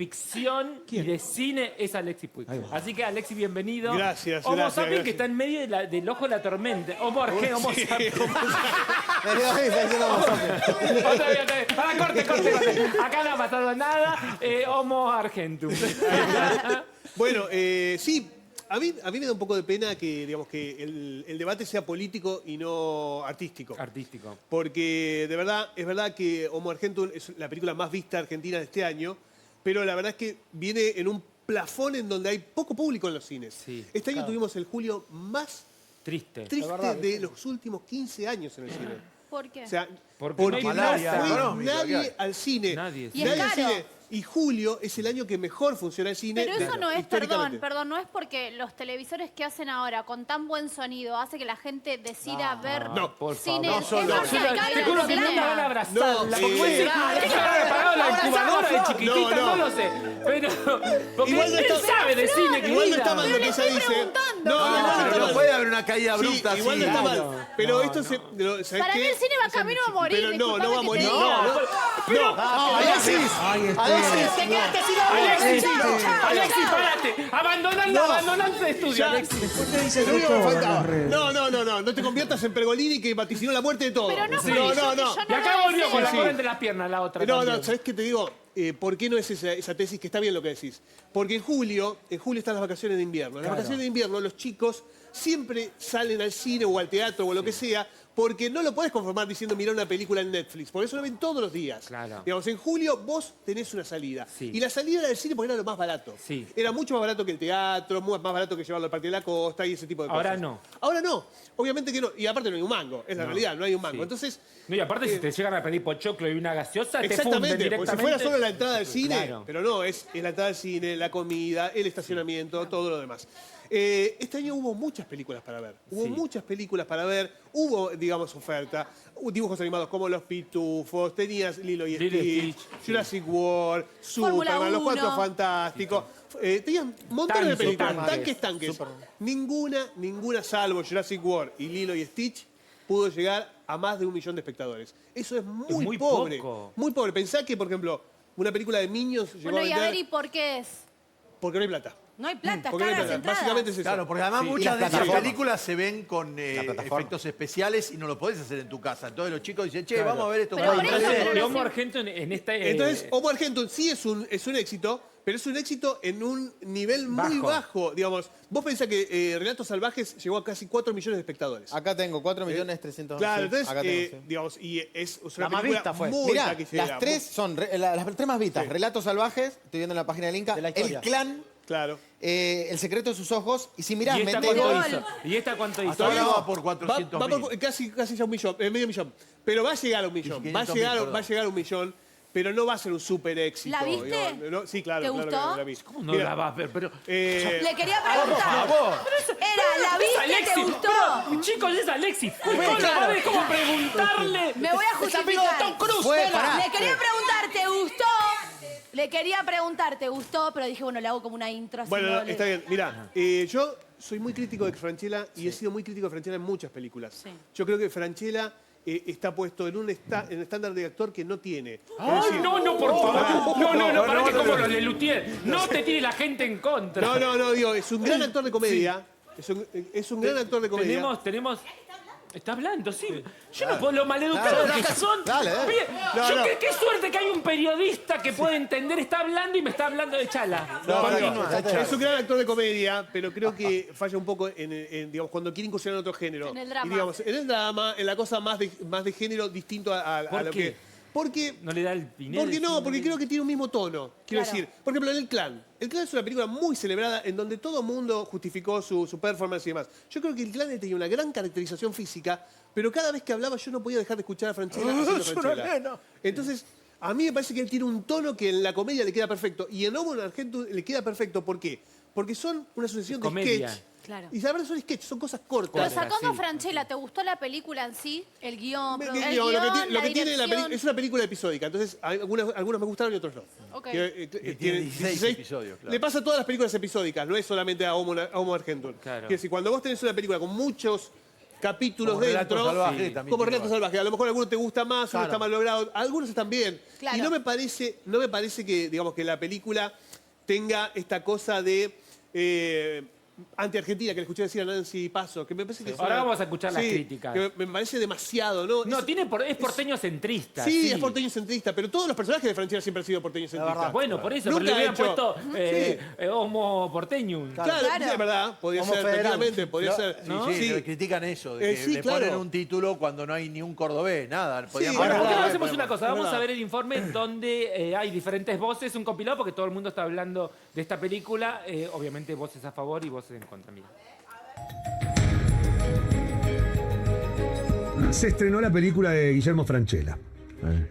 ficción y de cine es Alexis Puig. Así que, Alexis, bienvenido. Gracias, Homo gracias, sapiens gracias. que está en medio del ojo de la tormenta. Homo sapiens. Otra vez. Para, corte. Acá no ha pasado nada. Homo argentum. Bueno, sí, a mí me da un poco de pena que, digamos, que el debate sea político y no artístico. Artístico. Porque de verdad, es verdad que Homo Argentum es la película más vista argentina de este año, pero la verdad es que viene en un plafón en donde hay poco público en los cines. Sí, este año tuvimos el julio más Triste. triste de los últimos 15 años en el cine. ¿Por qué? O sea, Porque porque no no hay fue plata económica, nadie claro. al cine. Nadie. Y es al caro. cine. Y julio es el año que mejor funciona el cine. Pero eso no es, históricamente. perdón, no es porque los televisores que hacen ahora con tan buen sonido hace que la gente decida ver No, por cine. favor. No solo Es más eso. caro Te el juro que no me cine. van a abrazar. No, Porque puede ser que habrá pagado la incubadora de chiquitita, No. no lo sé. Pero, porque Igual no él está- sabe de cine, Igual no querida. está mal lo que ella dice. preguntando. No Pero está no mal. puede haber una caída Sí, abrupta igual no así. está Claro. mal. Pero No, esto no. se... ¿sabes Para mí qué? el cine va camino a morir. Pero no va a disculpame que morir. te No, diga. Pero, Alexis, te quedaste sin Alexis, hablar. Alexis, párate. Abandonando el estudio, Ya. Alexis. Lo único que me faltaba. No te conviertas en Pergolini que vaticinó la muerte de todos. Pero no, Sí. porque yo no. no Y acá lo volvió sé. con la Sí. cola entre las piernas, la otra No, también. ¿sabés qué te digo? ¿Por qué no es esa tesis? Que está bien lo que decís. Porque en julio están las vacaciones de invierno. En las vacaciones de invierno los chicos siempre salen al cine o al teatro o a lo que sea, porque no lo podés conformar diciendo mirá una película en Netflix. Por eso lo ven todos los días. Claro. Digamos, en julio vos tenés una salida. Sí. Y la salida era del cine porque era lo más barato. Sí. Era mucho más barato que el teatro, más barato que llevarlo al Parque de la Costa y ese tipo de cosas. Ahora no. Ahora no. Obviamente que no. Y aparte no hay un mango. Es la realidad, no hay un mango. Sí. Entonces... No, y aparte, si te llegan a pedir pochoclo y una gaseosa, te funden Exactamente, porque directamente. si fuera solo la entrada al cine, Claro. pero no, es la entrada al cine, la comida, el estacionamiento, todo lo demás. Este año hubo muchas películas para ver. Hubo, digamos, oferta. Hubo dibujos animados como Los Pitufos, tenías Lilo y Lilo y Stitch, Stitch, Jurassic World, Fórmula Superman, Los 1. Cuatro Fantásticos. Tenías montones de Tanques, películas, tanques. Ninguna salvo Jurassic World y Lilo y Stitch pudo llegar a más de 1 millón de espectadores. Eso es muy pobre. poco. Muy pobre. Pensá que, por ejemplo, una película de Minions llegó Bueno, a y a vender ver, ¿y por qué es? porque no hay plata. No hay plata, Porque no hay caras plata. entradas. Básicamente es eso. Claro, porque además Sí. muchas Y de las esas plataformas. películas se ven con efectos especiales y no lo podés hacer en tu casa. Entonces los chicos dicen, che, vamos a ver esto. Pero vamos a por ver eso, esto. pero Y no Homo sé. Argentum en esta... Entonces, Homo Argentum sí es un éxito, pero es un éxito en un nivel muy bajo. Digamos, vos pensás que Relatos Salvajes llegó a casi 4 millones de espectadores. Acá tengo 4.300.000. Claro, sí, entonces, acá tengo, sí. digamos, y es una La más película vista fue. muy Mirá, taquillera. las tres son las tres más vistas. Sí. Relatos salvajes, estoy viendo en la página del Inca. De la El historia. Clan, Claro. El secreto de sus ojos. Y si mirás, ¿Y esta metés cuánto gol. hizo? ¿Y esta cuánto hizo? Hasta ahora va por Va 400.000. por casi ya 1 millón, medio millón. Pero va a llegar a 1 millón. Va a 500.000, llegar, perdón. va a llegar a 1 millón, pero no va a ser un súper éxito. ¿La viste? No, sí, claro. ¿Te claro gustó? que la vi. ¿Cómo no Mira, la vas a ver? Pero... Le quería preguntar. Era, ¿la Es viste? ¿Te Alexis, gustó? pero, chicos, es Alexis. ¿Cómo claro. es como preguntarle? Me voy a justificar. Tom Cruise. Fue, venga. pará. Le quería preguntar, ¿te gustó? Le quería preguntar, ¿te gustó? Pero dije, bueno, le hago como una intro. así Bueno, no le- está bien. Mirá, yo soy muy crítico de Francella y he sido muy crítico de Francella en muchas películas. Sí. Yo creo que Francella está puesto en un estándar de actor que no tiene. Es Ay, decir, no, por favor. No, para que como los de Lutier. No te tire la gente en contra. No, digo, es un gran actor de comedia. Es un gran actor de comedia. Tenemos... Está hablando, sí. Yo no puedo lo maleducado Dale, que son. dale. Bien, No, yo no. qué suerte que hay un periodista que puede entender. Está hablando y me está hablando de Chala. Es un gran actor de comedia, pero creo que falla un poco digamos, cuando quiere incursionar en otro género. En el drama. Y, digamos, en el drama, en la cosa más de género distinto a ¿Por lo qué? que... Porque No le da el Pinel. porque creo que tiene un mismo tono. Quiero Claro. decir, por ejemplo, en El Clan. El Clan es una película muy celebrada en donde todo el mundo justificó su performance y demás. Yo creo que El Clan tenía una gran caracterización física, pero cada vez que hablaba yo no podía dejar de escuchar a Francella haciendo Francella. Entonces, a mí me parece que él tiene un tono que en la comedia le queda perfecto. Y en Homo Argentum le queda perfecto. ¿Por qué? Porque son una sucesión de Comedia. sketch. Claro. Y la verdad son sketch, son cosas Pero cortas. sacando a sí. Francella, ¿te gustó la película en sí? El guión, Lo el que guión, tiene- lo la que tiene la dirección. es una película episódica, entonces algunos me gustaron y otros no. Ok. tiene 16 episodios, claro. Le pasa a todas las películas episódicas, no es solamente a Homo Argentum. Claro. Quiere decir, cuando vos tenés una película con muchos capítulos Como Relatos dentro. Salvajes también Como tiene Relatos Salvajes. A lo mejor alguno te gusta más, uno Claro. está mal logrado, algunos están bien. Claro. Y no me parece que, digamos, que la película tenga esta cosa de anti-argentina, que le escuché decir a Nancy Paso, que me parece que Ahora vamos a escuchar las sí, críticas. que me parece demasiado, ¿no? No, es porteño centrista. Sí, es porteño centrista, pero todos los personajes de Franchella siempre han sido porteño centristas. Bueno, por eso, Nunca pero le ha hubieran hecho- puesto homo porteñum. Claro, Claro. sí, es verdad, podría Homo ser, federal. tranquilamente, podría ser. Sí, ¿no? sí, le critican eso, de que Sí, le claro. ponen un título cuando no hay ni un cordobés, nada. Podían Sí, Bueno, poner- ¿por qué no verdad, hacemos es una cosa? verdad. Vamos Es a verdad. ver el informe donde hay diferentes voces, un compilado, porque todo el mundo está hablando de esta película. Obviamente voces a favor y voces en contra. Mira. Se estrenó la película de Guillermo Francella.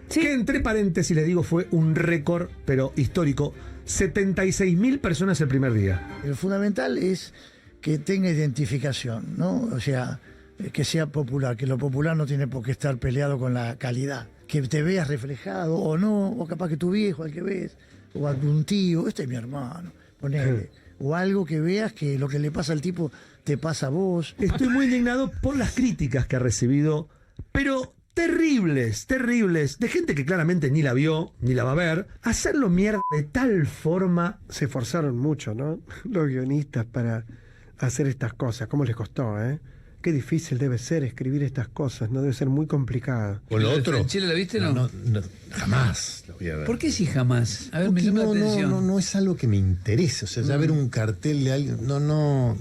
Que entre paréntesis le digo fue un récord, pero histórico. 76.000 personas el primer día. Lo fundamental es que tenga identificación, ¿no? O sea, que sea popular, que lo popular no tiene por qué estar peleado con la calidad. Que te veas reflejado o no, o capaz que tu viejo al que ves, o algún tío, este es mi hermano, ponele. O algo que veas que lo que le pasa al tipo te pasa a vos. Estoy muy indignado por las críticas que ha recibido, pero terribles, terribles, de gente que claramente ni la vio, ni la va a ver, hacerlo mierda de tal forma. Se esforzaron mucho, ¿no? Los guionistas para hacer estas cosas. ¿Cómo les costó, eh? Qué difícil debe ser escribir estas cosas, ¿no? Debe ser muy complicado. ¿O lo otro? ¿Chile la viste no? no? Jamás lo voy a ver. ¿Por qué si jamás? A ver, me Porque llama la no atención. no es algo que me interese. O sea, ya ver un cartel de alguien. No,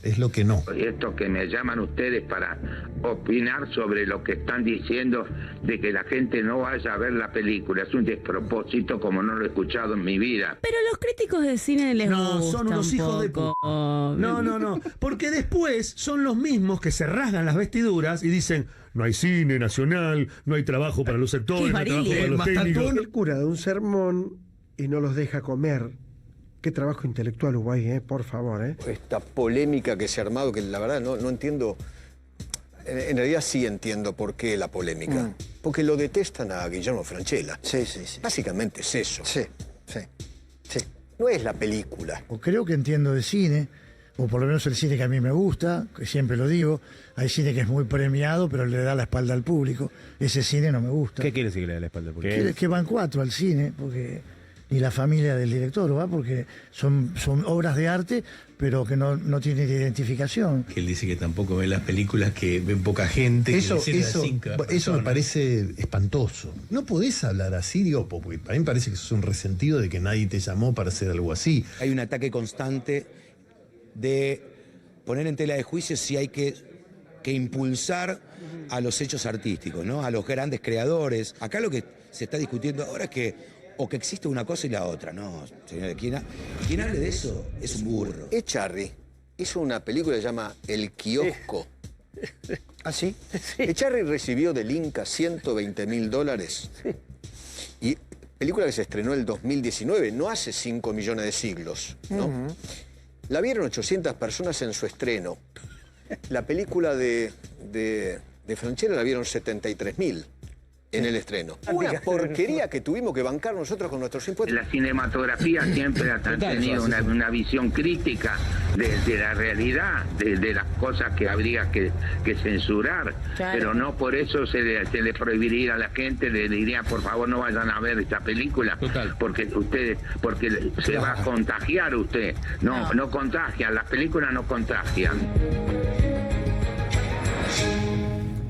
es lo que no. Esto que me llaman ustedes para opinar sobre lo que están diciendo de que la gente no vaya a ver la película es un despropósito como no lo he escuchado en mi vida. Pero los críticos de cine les No, gusta son unos un hijos de poco. No, porque después son los mismos que se rasgan las vestiduras y dicen, no hay cine nacional, no hay trabajo para los sectores, no hay trabajo para los técnicos. El cura de un sermón y no los deja comer. Qué trabajo intelectual hubo ahí, por favor, Esta polémica que se ha armado, que la verdad no entiendo. En realidad sí entiendo por qué la polémica. Porque lo detestan a Guillermo Francella. Sí. Básicamente es eso. Sí. No es la película. O creo que entiendo de cine, o por lo menos el cine que a mí me gusta, que siempre lo digo. Hay cine que es muy premiado, pero le da la espalda al público. Ese cine no me gusta. ¿Qué quiere decir que le da la espalda al público? Que van 4 al cine, porque ni la familia del director, ¿va? Porque son obras de arte, pero que no tienen identificación. Que él dice que tampoco ve las películas que ven poca gente. Eso me parece espantoso. No podés hablar así, digo, porque a mí me parece que sos un resentido de que nadie te llamó para hacer algo así. Hay un ataque constante de poner en tela de juicio si hay que impulsar a los hechos artísticos, ¿no? A los grandes creadores. Acá lo que se está discutiendo ahora es que existe una cosa y la otra. No, señores, quien hable de eso es un burro. Echarri hizo una película que se llama El Kiosco. ¿Ah, sí? Echarri recibió del Inca $120.000. Y película que se estrenó el 2019, no hace 5 millones de siglos, ¿no? La vieron 800 personas en su estreno. La película de Francella la vieron 73.000 en el estreno. Una porquería que tuvimos que bancar nosotros con nuestros impuestos. La cinematografía siempre ha tenido una visión crítica de la realidad, de las cosas que habría que censurar, Claro. pero no por eso se le prohibiría a la gente, le diría por favor no vayan a ver esta película, porque se va a contagiar usted. No contagian, las películas no contagian.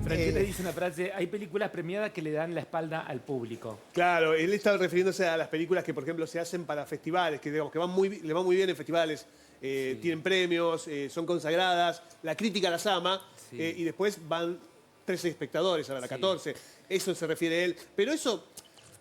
Francella dice una frase, hay películas premiadas que le dan la espalda al público. Claro, él estaba refiriéndose a las películas que, por ejemplo, se hacen para festivales, que digamos que le van muy bien en festivales, tienen premios, son consagradas, la crítica las ama, y después van 13 espectadores, ahora 14. Eso se refiere él. Pero eso,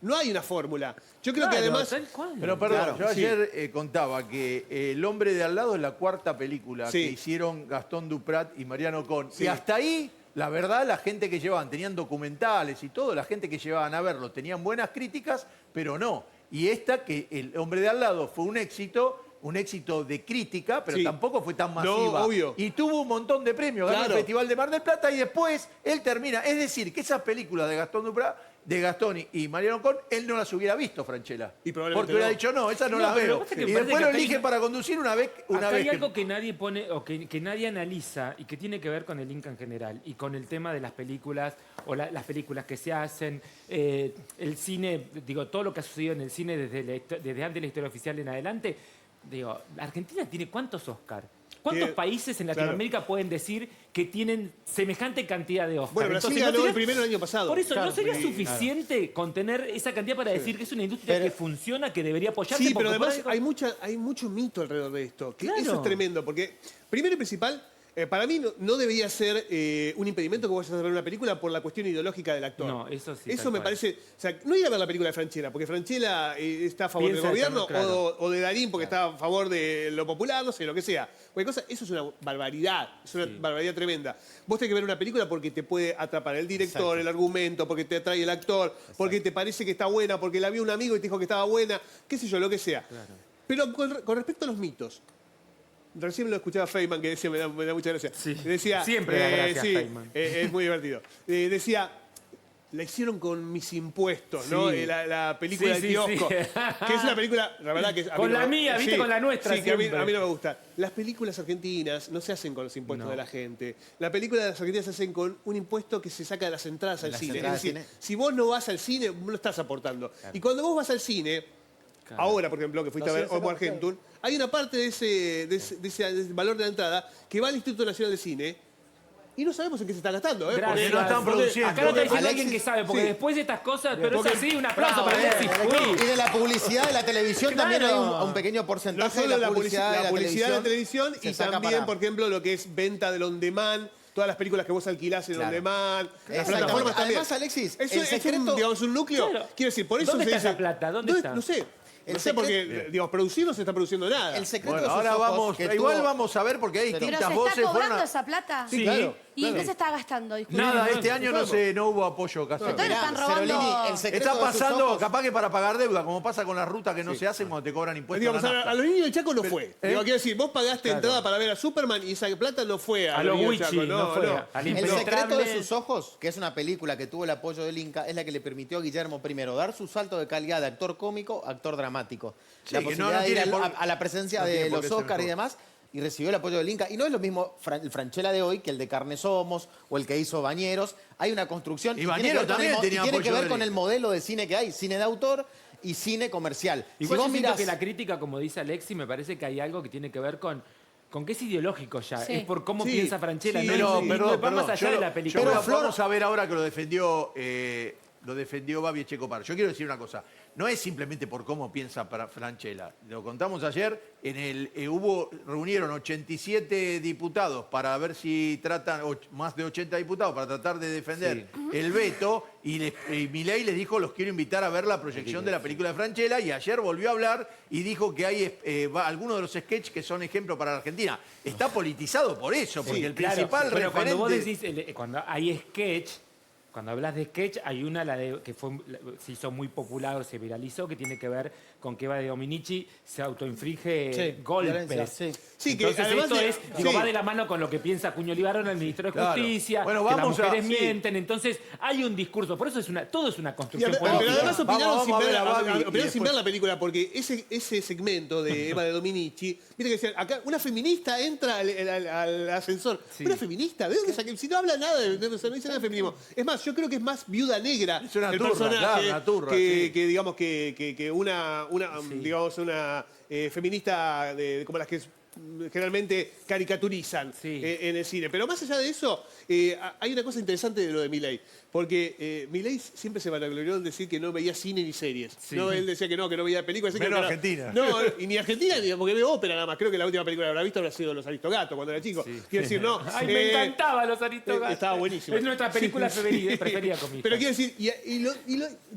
no hay una fórmula. Yo creo que además... Pero perdón, yo ayer contaba que El hombre de al lado es la cuarta película que hicieron Gastón Duprat y Mariano Con. Y hasta ahí... La verdad, la gente que llevaban, tenían documentales y todo, la gente que llevaban a verlo, tenían buenas críticas, pero no. Y esta, que El hombre de al lado fue un éxito de crítica, pero tampoco fue tan masiva. No, obvio. Y tuvo un montón de premios, ganó el Festival de Mar del Plata y después él termina. Es decir, que esas películas de Gastón Duprat de Gastón y Mariano Con, él no las hubiera visto, Franchella. Y probablemente porque hubiera no. dicho, no, esas no las pero veo. lo que pasa es que Y me después parece lo que eligen acá para conducir una vez acá hay que... algo que nadie pone o que nadie analiza y que tiene que ver con el Inca en general y con el tema de las películas o las películas que se hacen, el cine, digo, todo lo que ha sucedido en el cine desde antes de la historia oficial en adelante. Digo, Argentina tiene ¿cuántos Oscar? ¿Cuántos países en Latinoamérica pueden decir que tienen semejante cantidad de Oscar? Bueno, Brasil Entonces, ganó sería- el primero el año pasado. Por eso, Claro, ¿no sería sí, suficiente con tener esa cantidad para decir que es una industria que funciona, que debería apoyarse? Sí, pero porque además por hay mucho mito alrededor de esto. Que Claro. eso es tremendo, porque primero y principal, para mí no debería ser un impedimento que vos vayas a ver una película por la cuestión ideológica del actor. No, eso sí. Eso tal me cual. parece... O sea, no ir a ver la película de Franchella, porque Franchella está a favor Piensa del gobierno, eso, claro. o de Darín porque está a favor de lo popular, no sé, lo que sea. Cualquier cosa, eso es una barbaridad, es una barbaridad tremenda. Vos tenés que ver una película porque te puede atrapar el director, el argumento, porque te atrae el actor, porque te parece que está buena, porque la vio un amigo y te dijo que estaba buena, qué sé yo, lo que sea. Pero con respecto a los mitos, recién lo escuchaba Feynman que decía, me da mucha gracia. Decía, Siempre da gracia Feynman. es muy divertido. Decía, la hicieron con mis impuestos, ¿no? Sí. La película Sí, del sí, kiosco. sí. Que es una película, la verdad que a mí Con no la me- mía, ¿viste? Con la nuestra Sí, que a mí siempre. no me gusta. Las películas argentinas no se hacen con los impuestos No. de la gente. Las películas argentinas se hacen con un impuesto que se saca de las entradas al las cine. entradas Es decir, al cine. si vos no vas al cine, no estás aportando. Y cuando vos vas al cine, ahora, por ejemplo, que fuiste a ver Homo Argentum, hay una parte de ese valor de la entrada que va al Instituto Nacional de Cine y no sabemos en qué se está gastando. Gracias. Porque no están produciendo. Acá lo está diciendo Alexis, alguien que sabe, porque sí. después de estas cosas, pero Porque- es así, un aplauso para Bravo, Alexis. Y de la publicidad de la televisión Claro. también hay un pequeño No porcentaje solo de la publicidad de la televisión se y saca también, para- por ejemplo, lo que es venta del on demand, todas las películas que vos alquilás en on demand, las Exactamente. plataformas también. Además, Alexis, Eso el es secreto- digamos, un núcleo. Claro. Quiero decir, por eso ¿Dónde se está dice- esa plata? ¿Dónde está? No sé. El No sé, porque, secreto- digamos, producir no se está produciendo nada. El secreto Bueno, de sus ahora ojos vamos, que igual tuvo- vamos a ver porque hay Pero distintas se voces. está cobrando fueron a- esa plata. Sí, claro. ¿Y en qué se está gastando? Disculpe. Nada, este año no hubo apoyo casi. Entonces Mirá, están robando. Cerolini, el secreto Está de sus pasando, ojos- capaz que para pagar deuda, como pasa con las rutas que no se hacen cuando te cobran impuestos. Digamos, a la a nafta. los niños del Chaco no fue. ¿Eh? Digo, quiero decir, vos pagaste entrada para ver a Superman y esa plata no fue a, A los los niños del Wichi, Chaco. no fue. no. Al El secreto impenetrable. de sus ojos, que es una película que tuvo el apoyo del Inca, es la que le permitió a Guillermo I dar su salto de calidad de actor cómico a actor dramático. Sí, La que posibilidad no de ir tiene por- a la presencia no tiene de por los qué ser Oscars y mejor. demás, y recibió el apoyo del Inca. Y no es lo mismo el Franchella de hoy que el de Carne Somos o el que hizo Bañeros. Hay una construcción. Y tiene Bañeros que ver con también el mo- tenía y tiene apoyo que ver del con el Inca. modelo de cine que hay: cine de autor y cine comercial. Igual si yo vos siento mirás, que la crítica, como dice Alexis, me parece que hay algo que tiene que ver con que es ideológico ya. Sí. Es por cómo Sí, piensa Franchella. sí, no, Pero, y perdón, va más perdón, allá de la película. Vamos a ver ahora que lo defendió Babi Echecopar. Yo quiero decir una cosa. No es simplemente por cómo piensa Franchella. Lo contamos ayer. Reunieron 87 diputados para ver si tratan, más de 80 diputados, para tratar de defender el veto. Y Milei les dijo, los quiero invitar a ver la proyección de la película de Franchella. Y ayer volvió a hablar y dijo que hay algunos de los sketches que son ejemplo para la Argentina. Está politizado por eso, porque el Claro, principal pero cuando vos referente... decís, cuando hay sketch, cuando hablas de sketch, hay una que se hizo muy popular, se viralizó, que tiene que ver con que Eva de Dominici se autoinflige golpes. violencia, Sí, que Entonces además esto de- es, sí. va de la mano con lo que piensa Cuño Libarón, el ministro de Claro. Justicia, Bueno, que las vamos a- mujeres sí. mienten. Entonces hay un discurso, por eso todo es una Y construcción pero política. además opinaron Vamos sin a ver ver a Babi y opinaron sin después- ver la película, porque ese segmento de Eva de Dominici, viste que decían, acá una feminista entra al ascensor. ¿Una feminista? ¿De dónde saqué? Si no habla nada, no dice nada de feminismo. Es más, yo creo que es más viuda negra Es una el turra, personaje claro, una turra, que, sí. que, digamos que digamos una feminista como las que generalmente caricaturizan en el cine. Pero más allá de eso, hay una cosa interesante de lo de Milei. Porque Milei siempre se vanaglorió en decir que no veía cine ni series. Sí. No, él decía que no veía películas. Menos que no- Argentina. No, y ni Argentina, ni porque ve ópera nada más. Creo que la última película que habrá visto habrá sido Los Aristogatos cuando era chico. Quiero decir, no. Ay, me encantaba Los Aristogatos. Estaba buenísimo. Es nuestra película preferida con mi hija. Pero quiero decir,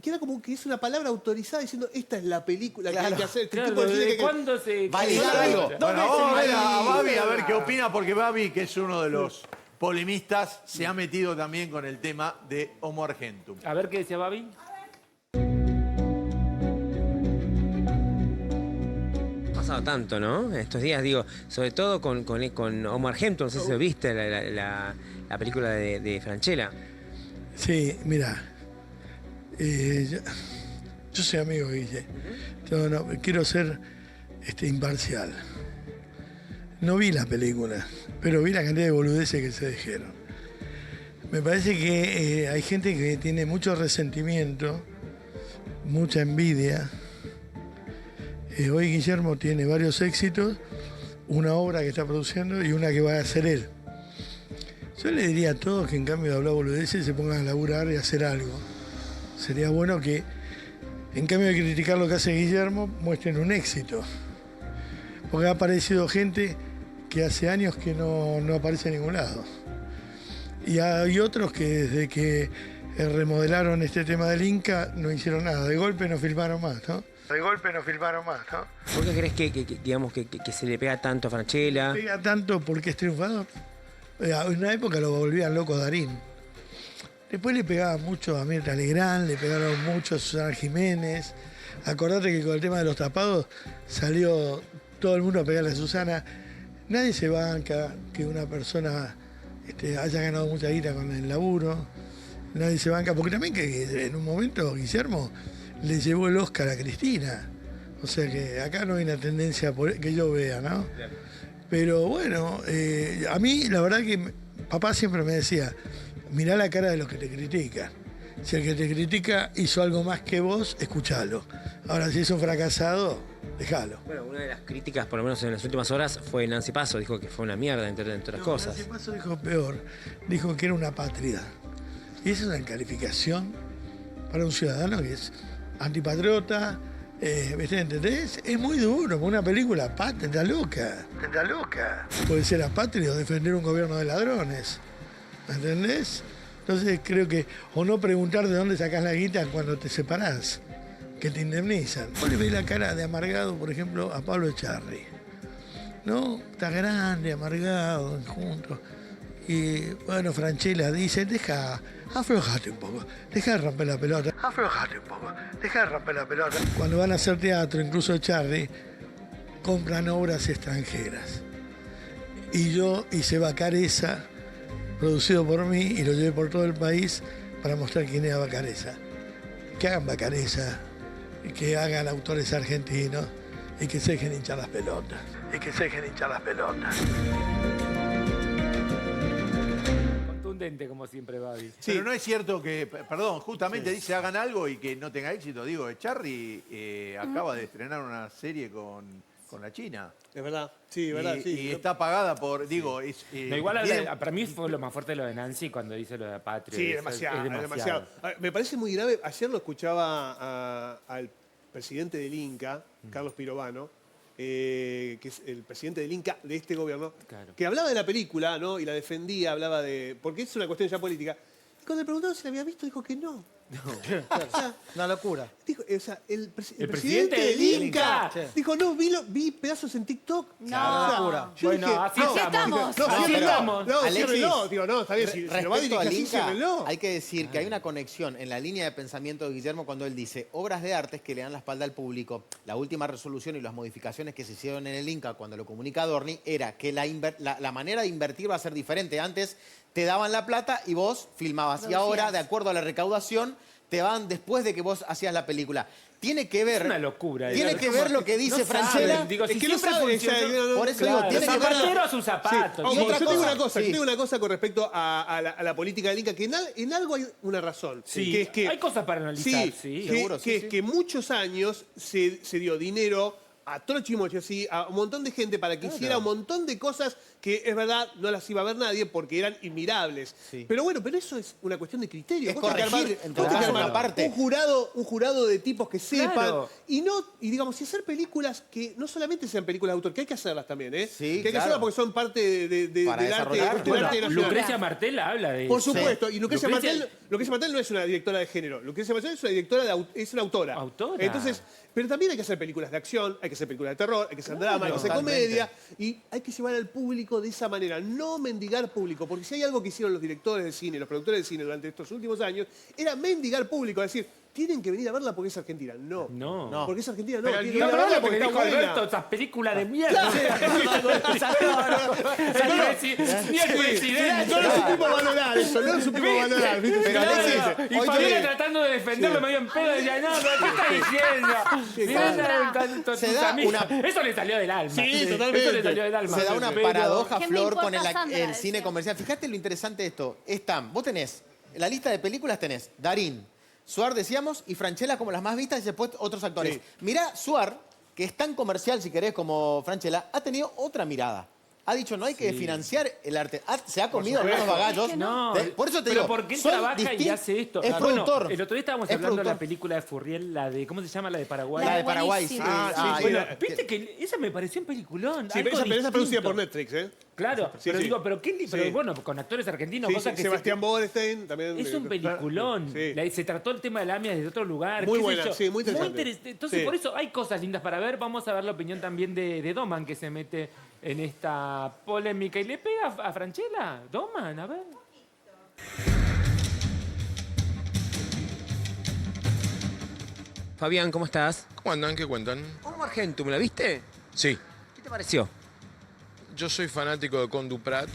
queda como que es una palabra autorizada diciendo esta es la película que hay que hacer. Este Claro, tipo de cine ¿desde que- cuándo se... Validar algo. Bueno, vamos a ver a Babi a ver qué opina, porque Babi, que es uno de los polemistas, se ha metido también con el tema de Homo Argentum. A ver qué decía Babi. Pasado tanto, ¿no? Estos días, digo, sobre todo con Homo Argentum, no sé si lo viste, la película de Franchella. Sí, mira, Yo soy amigo de Guille. No, quiero ser imparcial. No vi la película, pero vi la cantidad de boludeces que se dijeron. Me parece que hay gente que tiene mucho resentimiento, mucha envidia. Hoy Guillermo tiene varios éxitos, una obra que está produciendo y una que va a hacer él. Yo le diría a todos que en cambio de hablar boludeces se pongan a laburar y a hacer algo. Sería bueno que, en cambio de criticar lo que hace Guillermo, muestren un éxito. Porque ha aparecido gente que hace años que no aparece en ningún lado. Y hay otros que desde que remodelaron este tema del Inca no hicieron nada. De golpe no filmaron más, ¿no? De golpe no filmaron más, ¿no? ¿Por qué crees que se le pega tanto a Francella? Se pega tanto porque es triunfador. En una época lo volvían loco Darín. Después le pegaban mucho a Mirta Legrand, le pegaron mucho a Susana Jiménez. Acordate que con el tema de los tapados salió todo el mundo a pegarle a Susana. Nadie se banca que una persona haya ganado mucha guita con el laburo. Nadie se banca, porque también que en un momento Guillermo le llevó el Oscar a Cristina. O sea que acá no hay una tendencia que yo vea, ¿no? Pero bueno, a mí la verdad que papá siempre me decía, mirá la cara de los que te critican. Si el que te critica hizo algo más que vos, escuchalo. Ahora, si es un fracasado, déjalo. Bueno, una de las críticas, por lo menos en las últimas horas, fue Nancy Paso. Dijo que fue una mierda, entre otras cosas. Nancy Paso dijo peor. Dijo que era una pátrida. Y esa es una calificación para un ciudadano que es antipatriota. ¿Entendés? Es muy duro. Una película, está loca. Está loca. Puede ser apátrida o defender un gobierno de ladrones. ¿Me entendés? Entonces creo que, o no preguntar de dónde sacás la guita cuando te separás, que te indemnizan. Vos le ves la cara de amargado, por ejemplo, a Pablo Echarri. ¿No? Está grande, amargado, juntos. Y bueno, Francella dice, aflojate un poco, deja de romper la pelota. Aflojate un poco, deja de romper la pelota. Cuando van a hacer teatro, incluso Echarri, compran obras extranjeras. Y yo hice Bacareza, producido por mí, y lo llevé por todo el país para mostrar quién era Bacareza. Que hagan Bacareza, que hagan autores argentinos y que se dejen hinchar las pelotas. Contundente como siempre, Babi. Sí. Pero no es cierto que, perdón, justamente dice hagan algo y que no tenga éxito. Digo, Echarri acaba de estrenar una serie con la China. Es verdad, sí, verdad, sí. Y está pagada por, no, igual para mí fue lo más fuerte lo de Nancy cuando dice lo de Patria. Sí, demasiado. Me parece muy grave. Ayer lo escuchaba al presidente del Inca, Carlos Pirovano, que es el presidente del Inca de este gobierno, que hablaba de la película, ¿no? Y la defendía, hablaba de... Porque es una cuestión ya política. Y cuando le preguntaron si la había visto, dijo que no. Una locura. Dijo, el presidente del Inca dijo, no, vi pedazos en TikTok. No. Locura. Bueno, dije, así estamos. Ciérrenlo. Digo, no, está bien, si lo va a dirigir así, ciérrenlo. Hay que decir que hay una conexión en la línea de pensamiento de Guillermo cuando él dice obras de artes que le dan la espalda al público. La última resolución y las modificaciones que se hicieron en el Inca cuando lo comunica Adorni era que la manera de invertir va a ser diferente. Antes te daban la plata y vos filmabas. Y ahora, de acuerdo a la recaudación, te van después de que vos hacías la película. Tiene que ver... Es una locura. Tiene que ver lo que dice Francella. Es que no sabe. Por eso digo, tiene que ver... a sus zapatos. Sí. Yo tengo una cosa con respecto a la política del Inca, que en algo hay una razón. Sí, que es que, hay cosas para analizar. Que muchos años se dio dinero a Trochimoche, así, a un montón de gente para que hiciera un montón de cosas que, es verdad, no las iba a ver nadie porque eran inmirables. Sí. Pero bueno, eso es una cuestión de criterio. Es corregir, entonces, una parte. Un jurado de tipos que sepan. Y digamos, si hacer películas que no solamente sean películas de autor, que hay que hacerlas también, ¿eh? Sí, que hay que hacerlas porque son parte del arte nacional. Lucrecia Martel habla de eso. Por supuesto. Y Lucrecia Martel no es una directora de género. Lucrecia Martel es una directora es una autora. Entonces, pero también hay que hacer películas de acción, hay que hacer películas de terror, hay que hacer drama, hay que hacer comedia. Y hay que llevar al público de esa manera, no mendigar público. Porque si hay algo que hicieron los directores de cine, los productores de cine durante estos últimos años, era mendigar público. Es decir, tienen que venir a verla porque es Argentina. No. No. Porque es Argentina, no. Pero Tienen que venir a verla porque está buena. Alberto, esas películas de mierda. Ni el presidente. No lo supimos valorar eso, no lo supimos valorar. Pero y Fabiana tratando de defenderlo medio en pedo, decía, no, pero ¿qué está diciendo? Eso le salió del alma. Sí, totalmente. Eso le salió del alma. Se da una Pero- paradoja, ¿Qué me Flor, importa con Sandra? el cine comercial. Fíjate lo interesante de esto. Vos tenés, en la lista de películas tenés Darín, Suar, decíamos, y Francella como las más vistas y después otros actores. Sí. Mirá, Suar, que es tan comercial, si querés, como Francella, ha tenido otra mirada. Ha dicho, no hay que financiar el arte. Se ha comido algunos bagallos. No, Por eso te pero digo, ¿por qué él son trabaja y hace esto? Es Bueno, productor. el otro día estábamos Es hablando de la productor. película de Furriel, la de, ¿cómo se llama? La de Paraguay. La de Paraguay, sí. Ah, sí, Bueno, sí. viste que esa me pareció un peliculón. Sí, algo pero esa es producida distinto. por Netflix, ¿eh? Claro, Sí, pero sí. digo, pero Sí. bueno, con actores argentinos, Sí, cosas sí, que Sebastián Bodenstein también. es un peliculón. Sí. Se trató el tema de la AMIA desde otro lugar. Muy qué sé buena, yo. sí, muy interesante. Entonces, Sí. por eso hay cosas lindas para ver. Vamos a ver la opinión también de Doman, que se mete en esta polémica. ¿Y le pega a Francella? Doman, a ver. Fabián, ¿cómo estás? ¿Cómo andan? ¿Qué cuentan? Homo Argentum, ¿la viste? Sí. ¿Qué te pareció? Yo soy fanático de Condu Prat,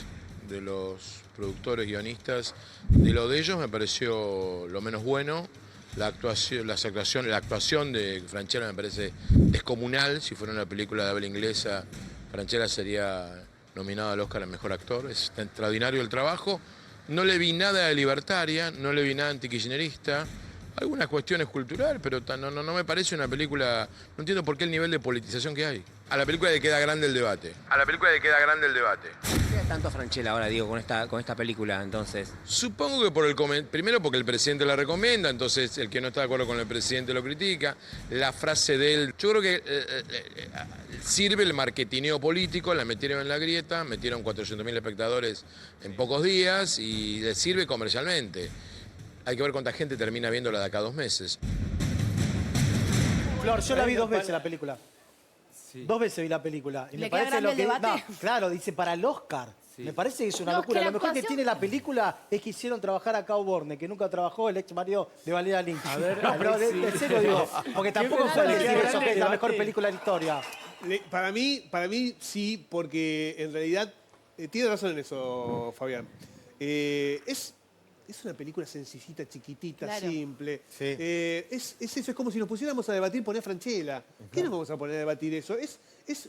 de los productores, guionistas. De lo de ellos me pareció lo menos bueno. La actuación de Francella me parece descomunal. Si fuera una película de habla inglesa, Francella sería nominado al Oscar a Mejor Actor. Es extraordinario el trabajo. No le vi nada de libertaria, no le vi nada antikirchnerista. Algunas cuestiones culturales, pero no me parece una película... No entiendo por qué el nivel de politización que hay. A la película le queda grande el debate. ¿Qué da tanto a Francella ahora, digo, con esta película, entonces? Supongo que primero porque el presidente la recomienda, entonces el que no está de acuerdo con el presidente lo critica. La frase de él, yo creo que sirve el marketineo político, la metieron en la grieta, metieron 400.000 espectadores en pocos días y le sirve comercialmente. Hay que ver cuánta gente termina viéndola de acá a 2 meses. Flor, yo la vi 2 veces la película. 2 veces vi la película. Y ¿Le me queda parece grande el debate? No, claro, dice para el Oscar. Me parece que es una No, locura. es que Lo la mejor que actuación- tiene la película es que hicieron trabajar a Cao Borne, que nunca trabajó, el ex marido de Valeria Lynch. A ver, no, pero de serio digo, porque tampoco pensás puede que decir era eso, grande que es la el mejor debate? película de la historia. Para mí sí, porque en realidad tiene razón en eso, Fabián. Es una película sencillita, chiquitita, Claro. simple. Sí. Es eso, es como si nos pusiéramos a debatir poner Francella. ¿Qué nos vamos a poner a debatir eso? Es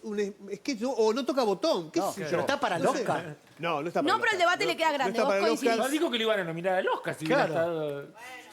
un sketch o no toca botón. ¿Qué No, sé yo? pero está para el No sé. Oscar. No está para No, pero el debate le queda grande. está Vos para el coincidís. Oscar. No dijo que lo iban a nominar al Oscar si Claro. hubiera estado...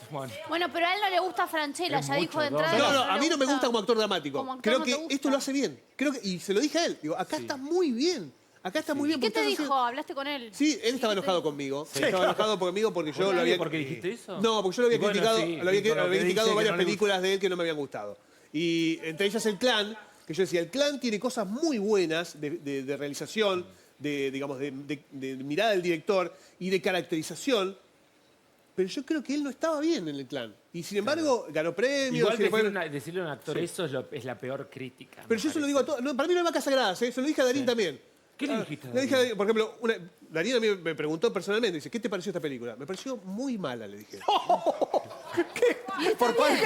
Bueno. Bueno, pero a él no le gusta Francella, Es ya dijo mucho, de entrada. No, que a mí no me gusta como actor Como dramático. actor Creo no que te gusta. esto lo hace bien. Y se lo dije a él. Digo, acá está muy bien. Acá está muy bien. ¿Qué porque te estás dijo? ¿Hablaste con él? Sí, él estaba enojado conmigo. Estaba enojado conmigo porque yo lo había... ¿Por qué dijiste eso? No, porque yo lo había Y bueno, criticado, sí, lo había, por lo había que criticado dice que varias no le películas de él que no me habían gustado. Y entre ellas El Clan, que yo decía, El Clan tiene cosas muy buenas de realización, digamos, de mirada del director y de caracterización, pero yo creo que él no estaba bien en El Clan. Y sin embargo, ganó premios. Igual y después- decirle a un actor Sí. eso es la peor crítica. Pero yo se lo digo a todos. No, para mí no hay vacas sagradas, ¿eh? Se lo dije a Darín también. ¿Qué le dijiste a Le dije a Darín, por ejemplo, Darín a mí me preguntó personalmente, dice, ¿qué te pareció esta película? Me pareció muy mala, le dije. ¿Por cuál?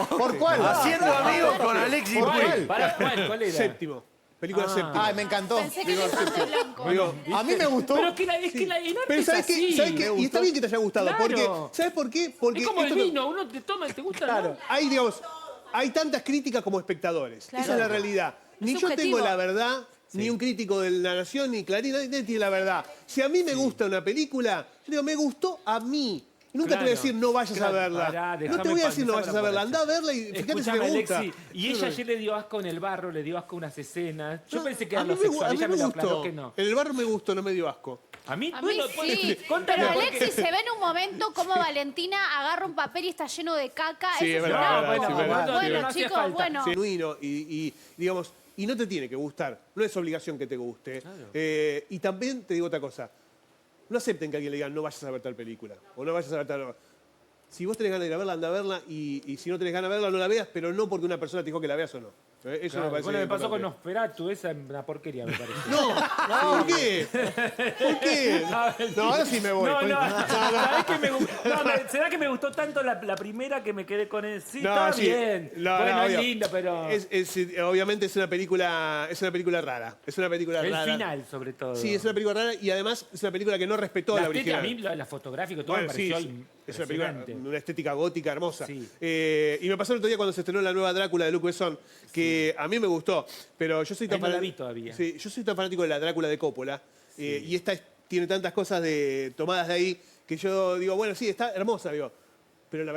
¿Por cuál? Haciendo amigos con Alexis Puig. ¿Cuál era? Séptimo. Película Séptima. Ay, me encantó. Pensé que le ibas de blanco. Digo, A mí me gustó. Pero que es que el arte pero es ¿sabes qué? así. ¿Sabes qué? Y está bien que te haya gustado. Claro. Porque, ¿sabes por qué? Porque Es como el esto que- vino, uno te toma y te gusta. Claro, ¿no? hay, digamos, hay tantas críticas como espectadores. Claro. Esa es la realidad. Ni yo subjetivo. tengo la verdad, ni un crítico de La Nación, ni Clarín, nadie tiene la verdad. Si a mí me gusta una película, yo digo, me gustó a mí. Y nunca te voy a Claro. decir, no vayas Claro, a verla. pará, no te déjame voy a decir, no vayas a pensar verla. por Andá a verla y fíjate si Escúchame, te gusta. Alexi, y ella ayer le dio asco en el barro, le dio asco unas escenas. Yo pensé que a era mí lo me, sexual, a mí ella me me lo aclaró gustó. que no. En el barro me gustó, no me dio asco. A mí, A mí bueno, sí, contame, pero porque- Alexis se ve en un momento como Valentina agarra un papel y está lleno de caca. Sí, Eso es un verdad, asco. es verdad, sí, es verdad, sí, es Bueno, verdad. hacía chicos, falta. bueno. Genuino y, digamos, y no te tiene que gustar. No es obligación que te guste. Y también te digo otra cosa. No acepten que alguien le diga no vayas a ver tal película o no vayas a ver tal... Si vos tenés ganas de ir a verla, anda a verla. Y si no tenés ganas de verla, no la veas, pero no porque una persona te dijo que la veas o no. Eso Claro, me parece bueno, me pasó con importante. Nosferatu, esa es una porquería, me parece. No, ¿por qué? ¿Por qué? No, ahora sí me voy. ¿Sabés qué me gustó? ¿Será que me gustó tanto la primera que me quedé con él? Sí, está sí. bien. Bueno, es obvio. linda, pero... Obviamente es una película rara. Es una película El rara. final, sobre todo. Sí, es una película rara y además es una película que no respetó la original. A mí la fotográfica todo me Bueno, sí, pareció es una película, impresionante. una estética gótica hermosa. Sí. Y me pasó el otro día cuando se estrenó la nueva Drácula de Luc Besson, que a mí me gustó, pero yo soy tan Ahí no la vi todavía. Sí, yo soy tan fanático de la Drácula de Coppola, y esta tiene tantas cosas tomadas de ahí que yo digo, bueno, sí, está hermosa, digo, pero la